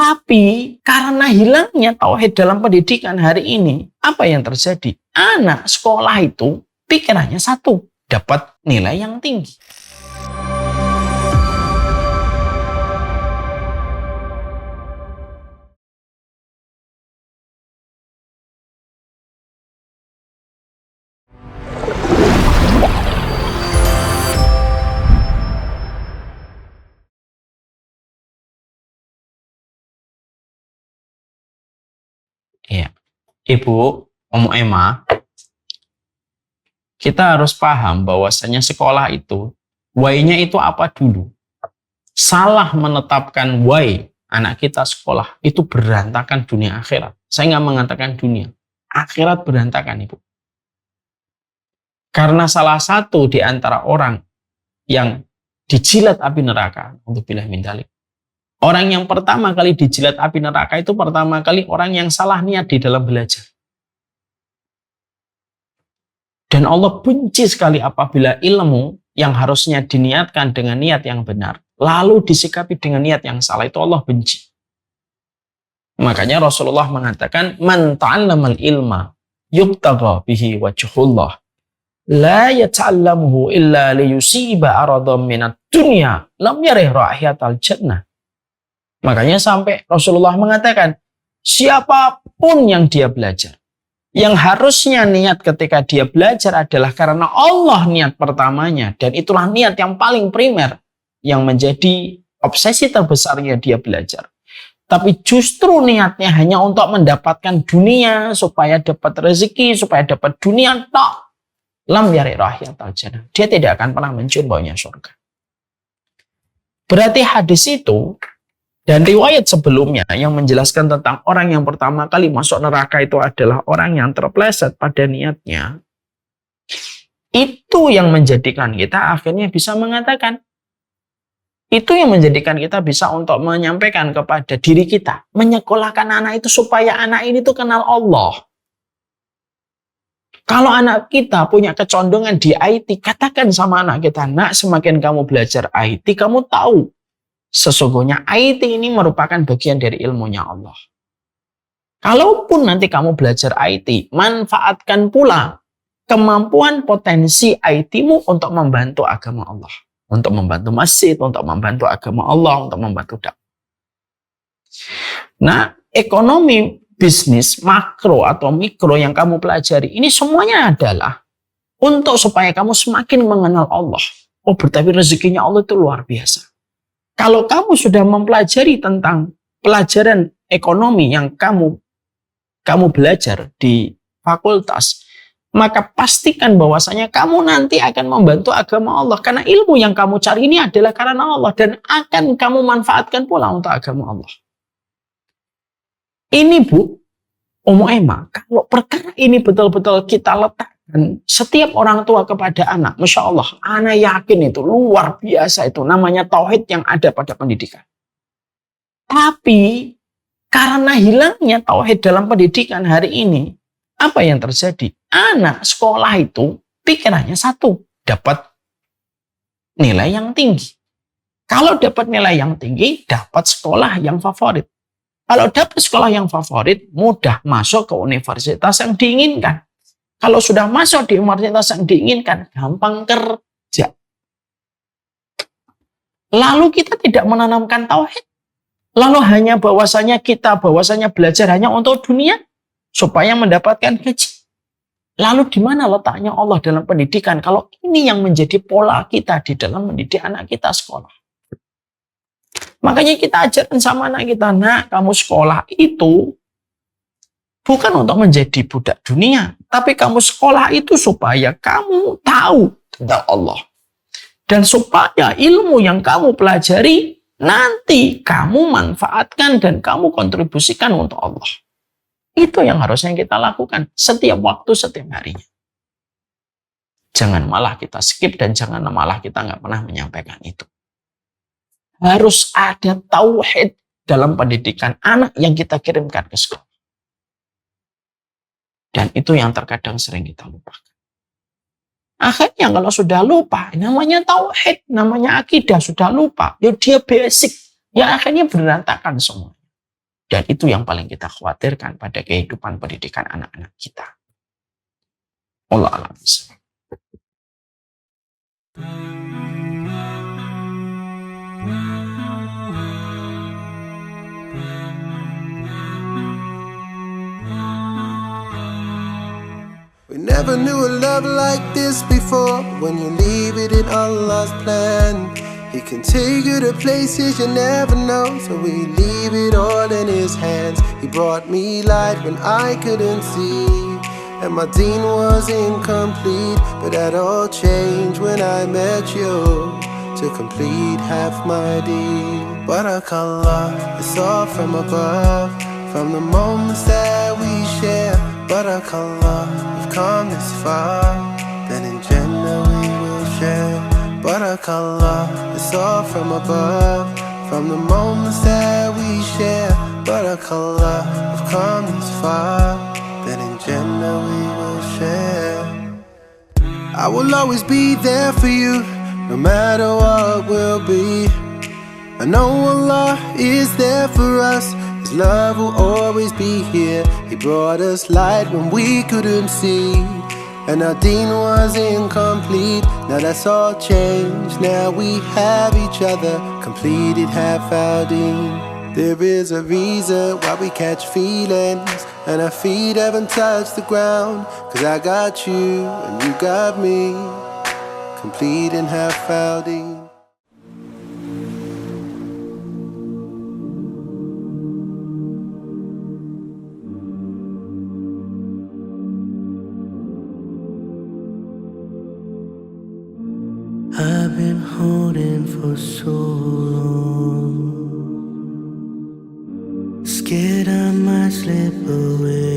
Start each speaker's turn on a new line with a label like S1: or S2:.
S1: Tapi karena hilangnya tauhid dalam pendidikan hari ini, apa yang terjadi? Anak sekolah itu pikirannya satu, dapat nilai yang tinggi. Iya, Ibu, Om Emma, kita harus paham bahwasanya sekolah itu, why-nya itu apa dulu? Salah menetapkan why anak kita sekolah, itu berantakan dunia akhirat. Saya nggak mengatakan dunia, akhirat berantakan, Ibu. Karena salah satu di antara orang yang dijilat api neraka, untuk bilah min dzalik. Orang yang pertama kali dijilat api neraka itu pertama kali orang yang salah niat di dalam belajar. Dan Allah benci sekali apabila ilmu yang harusnya diniatkan dengan niat yang benar, lalu disikapi dengan niat yang salah, itu Allah benci. Makanya Rasulullah mengatakan, man ta'allamal ilma yubtagha bihi wajhullah la yata'allamuhu illa liyusiba aradam minat dunya lam yarih rahiyatal jannah. Makanya sampai Rasulullah mengatakan, siapapun yang dia belajar, yang harusnya niat ketika dia belajar adalah karena Allah niat pertamanya, dan itulah niat yang paling primer, yang menjadi obsesi terbesarnya dia belajar. Tapi justru niatnya hanya untuk mendapatkan dunia, supaya dapat rezeki, supaya dapat dunia, tak. Lam yari rahiyatal jannah. Dia tidak akan pernah mencium baunya surga. Berarti hadis itu dan riwayat sebelumnya yang menjelaskan tentang orang yang pertama kali masuk neraka itu adalah orang yang terpleset pada niatnya. Itu yang menjadikan kita akhirnya bisa mengatakan. Itu yang menjadikan kita bisa untuk menyampaikan kepada diri kita. Menyekolahkan anak itu supaya anak ini tuh kenal Allah. Kalau anak kita punya kecondongan di IT, katakan sama anak kita, nak, semakin kamu belajar IT, kamu tahu sesungguhnya IT ini merupakan bagian dari ilmunya Allah. Kalaupun nanti kamu belajar IT, manfaatkan pula kemampuan potensi IT-mu untuk membantu agama Allah. Untuk membantu masjid, untuk membantu agama Allah, untuk membantu dakwah. Nah, ekonomi bisnis makro atau mikro yang kamu pelajari, ini semuanya adalah untuk supaya kamu semakin mengenal Allah. Oh, berarti rezekinya Allah itu luar biasa. Kalau kamu sudah mempelajari tentang pelajaran ekonomi yang kamu belajar di fakultas, maka pastikan bahwasanya kamu nanti akan membantu agama Allah. Karena ilmu yang kamu cari ini adalah karena Allah dan akan kamu manfaatkan pula untuk agama Allah. Ini Bu, Om Emma, kalau perkara ini betul-betul kita letakkan setiap orang tua kepada anak, Masya Allah, anak yakin itu luar biasa, itu namanya tauhid yang ada pada pendidikan. Tapi karena hilangnya tauhid dalam pendidikan hari ini, apa yang terjadi? Anak sekolah itu pikirannya satu, dapat nilai yang tinggi. Kalau dapat nilai yang tinggi, dapat sekolah yang favorit. Kalau dapat sekolah yang favorit, mudah masuk ke universitas yang diinginkan. Kalau sudah masuk di universitas yang diinginkan, gampang kerja. Lalu kita tidak menanamkan tauhid. Lalu hanya bahwasanya belajar hanya untuk dunia, supaya mendapatkan gaji. Lalu di mana letaknya Allah dalam pendidikan? Kalau ini yang menjadi pola kita di dalam mendidik anak kita sekolah. Makanya kita ajarkan sama anak kita, nak, kamu sekolah itu bukan untuk menjadi budak dunia, tapi kamu sekolah itu supaya kamu tahu tentang Allah. Dan supaya ilmu yang kamu pelajari, nanti kamu manfaatkan dan kamu kontribusikan untuk Allah. Itu yang harusnya kita lakukan setiap waktu, setiap harinya. Jangan malah kita skip dan jangan malah kita nggak pernah menyampaikan itu. Harus ada tauhid dalam pendidikan anak yang kita kirimkan ke sekolah. Dan itu yang terkadang sering kita lupakan. Akhirnya kalau sudah lupa, namanya tauhid, namanya akidah sudah lupa, ya dia basic, ya akhirnya berantakan semua. Dan itu yang paling kita khawatirkan pada kehidupan pendidikan anak-anak kita. Allah alam.
S2: We never knew a love like this before. When you leave it in Allah's plan, He can take you to places you never know. So we leave it all in His hands. He brought me light when I couldn't see, and my deen was incomplete. But that all changed when I met you to complete half my deed. Barakallah, it's all from above, from the moments that we share. Barakallah, we've come this far, then in Jannah we will share. Barakallah, it's all from above, from the moments that we share. Barakallah, we've come this far, then in Jannah we will share. I will always be there for you, no matter what will be. I know Allah is there for us. His love will always be here. He brought us light when we couldn't see, and our deen was incomplete. Now that's all changed. Now we have each other, completed half our deen. There is a reason why we catch feelings, and our feet haven't touched the ground. Cause I got you and you got me, completing half our deen. I've been holding for so long, scared I might slip away.